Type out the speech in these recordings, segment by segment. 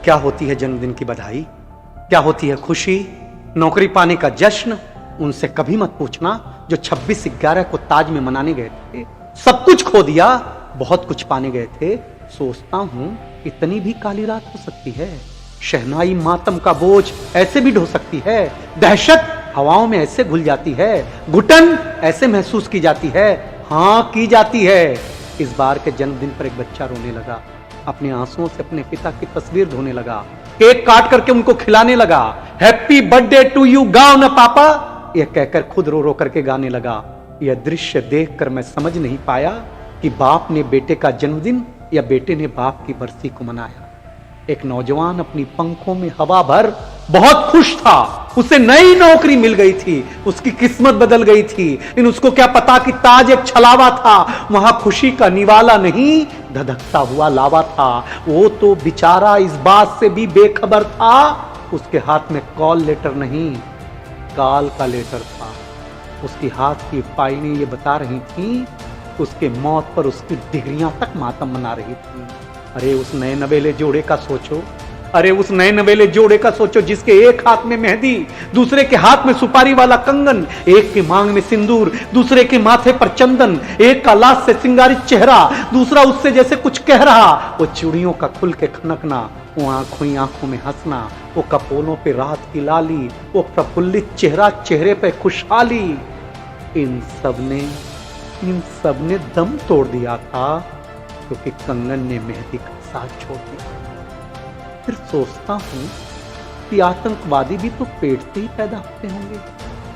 क्या होती है जन्मदिन की बधाई, क्या होती है खुशी, नौकरी पाने का जश्न, उनसे कभी मत पूछना जो 26/11 को ताज में मनाने गए थे। सब कुछ खो दिया, बहुत कुछ पाने गए थे। सोचता हूं इतनी भी काली रात हो सकती है। शहनाई मातम का बोझ ऐसे भी ढो सकती है। दहशत हवाओं में ऐसे घुल जाती है। घुटन ऐसे महसूस की जाती है। हां, की जाती है। इस बार के जन्मदिन पर एक बच्चा रोने लगा, अपने आंसुओं से अपने पिता की तस्वीर धोने लगा, केक काट करके उनको खिलाने लगा। हैप्पी बर्थडे टू यू गाओ ना पापा, यह कहकर खुद रो रो करके गाने लगा। यह दृश्य देखकर मैं समझ नहीं पाया कि बाप ने बेटे का जन्मदिन या बेटे ने बाप की बरसी को मनाया। एक नौजवान अपनी पंखों में हवा भर बहुत खुश था। उसे नई नौकरी मिल गई थी, उसकी किस्मत बदल गई थी। लेकिन उसको क्या पता कि ताज एक छलावा था, वहां खुशी का निवाला नहीं, धधकता हुआ लावा था। वो तो बेचारा इस बात से भी बेखबर था, उसके हाथ में कॉल लेटर नहीं, काल का लेटर था। उसकी हाथ की फाइलें ये बता रही थी, उसके मौत पर उसकी डिग्रियां तक मातम मना रही थी। अरे उस नए नवेले जोड़े का सोचो, अरे उस नए नवेले जोड़े का सोचो जिसके एक हाथ में मेहंदी, दूसरे के हाथ में सुपारी वाला कंगन, एक के मांग में सिंदूर, दूसरे के माथे पर चंदन, एक का लाश से सिंगारित चेहरा, दूसरा उससे जैसे कुछ कह रहा। वो चूड़ियों का खुल के खनकना, वो आंखों में हंसना, वो कपोलों पे रात की लाली, वो प्रफुल्लित चेहरा, चेहरे पे खुशहाली। इन सब ने दम तोड़ दिया था क्योंकि कंगन ने मेहंदी का साथ छोड़ दिया। फिर सोचता हूं कि आतंकवादी भी तो पेट से ही पैदा होते होंगे,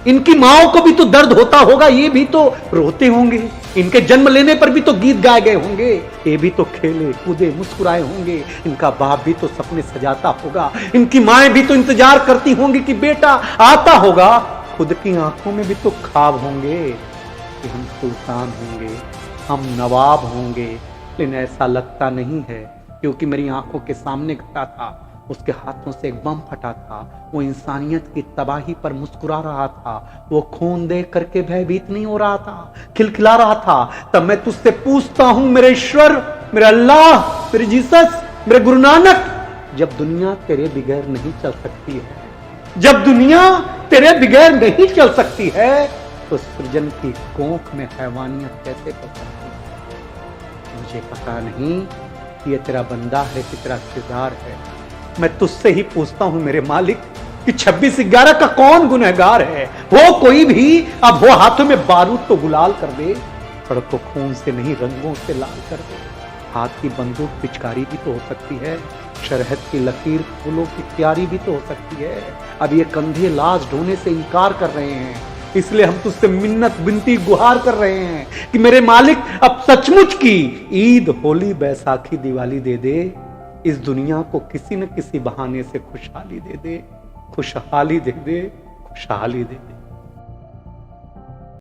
इनकी माओं को भी तो दर्द होता होगा, ये भी तो रोते होंगे, इनके जन्म लेने पर भी तो गीत गाए गए होंगे, ये भी तो खेले कूदे मुस्कुराए होंगे, इनका बाप भी तो सपने सजाता होगा, इनकी माएं भी तो इंतजार करती होंगी कि बेटा आता होगा। खुद की आंखों में भी तो ख्वाब होंगे कि हम सुल्तान होंगे, हम नवाब होंगे। लेकिन ऐसा लगता नहीं है क्योंकि मेरी आंखों के सामने खड़ा था, उसके हाथों से एक बम फटा था, वो इंसानियत की तबाही पर मुस्कुरा रहा था, वो खून देख करके भयभीत नहीं हो रहा था, खिलखिला रहा था। तब मैं तुझसे पूछता हूं मेरे ईश्वर, मेरे अल्लाह, मेरे जीसस, मेरे गुरु नानक, जब दुनिया तेरे बगैर नहीं चल सकती है, जब दुनिया तेरे बगैर नहीं चल सकती है, तो सृजन की कोख में हैवानियत कैसे पल सकती है? मुझे पता नहीं कि ये तेरा बंदा है कि तेरा किरदार है। मैं तुझसे ही पूछता हूं मेरे मालिक कि 26/11 का कौन गुनहगार है? वो कोई भी, अब वो हाथों में बारूद तो गुलाल कर दे, सड़कों खून से नहीं रंगों से लाल कर दे। हाथ की बंदूक पिचकारी भी तो हो सकती है, शरहद की लकीर फूलों की क्यारी भी तो हो सकती है। अब ये कंधे लाश ढोने से इनकार कर रहे हैं, इसलिए हम तुझसे मिन्नत विनती गुहार कर रहे हैं कि मेरे मालिक अब सचमुच की ईद, होली, बैसाखी, दिवाली दे दे। इस दुनिया को किसी न किसी बहाने से खुशहाली दे दे, खुशहाली दे दे, खुशहाली दे दे।